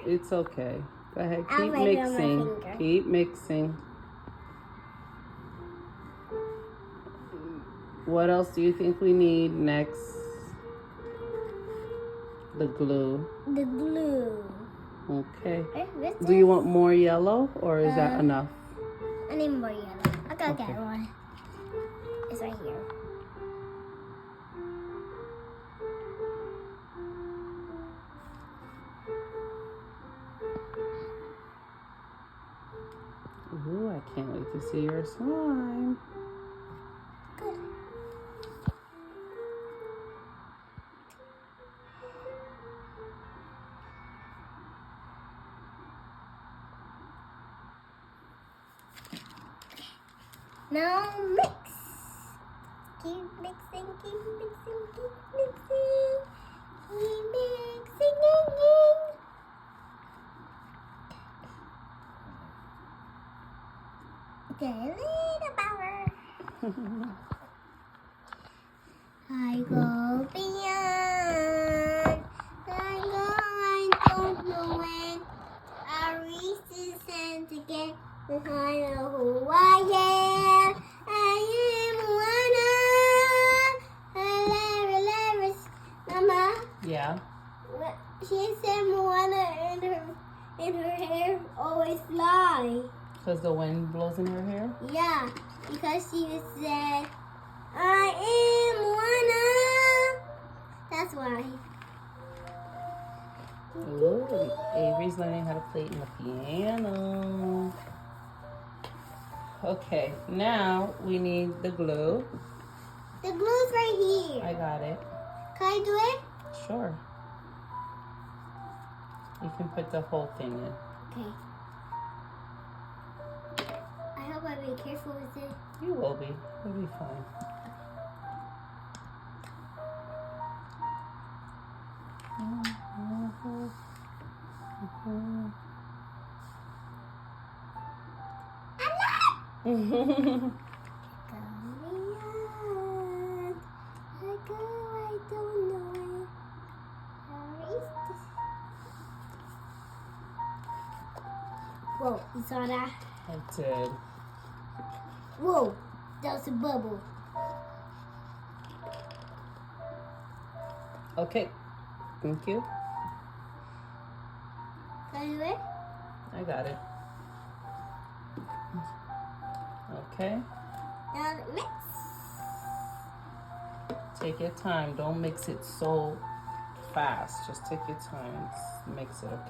It's okay. Go ahead. I'll Keep write it on my mixing. finger. Keep mixing. What else do you think we need next? The glue. The glue. Okay. What's Do you this? want more yellow or is that enough? I need more yellow. I'll go Okay. get one. It's right here. Ooh, I can't wait to see your slime. Good. Now mix. Keep mixing, keep mixing, keep mixing. Keep mixing. Get a little power. I go beyond. I don't know when. I reach this end again. I know who I am. I am Moana. Mama. Yeah. She said Moana in her hair always fly. Because the wind blows in her hair? Yeah, because she said, I am Moana. That's why. Ooh, Avery's learning how to play in the piano. Okay, now we need the glue. The glue's right here. I got it. Can I do it? Sure. You can put the whole thing in. Okay. I hope I be careful with it. You will be. You'll be fine. Whoa, you saw that? I did. Whoa, that was a bubble. Okay. Thank you. Can I do it? I got it. Okay. Now mix. Take your time. Don't mix it so fast. Just take your time and mix it, okay?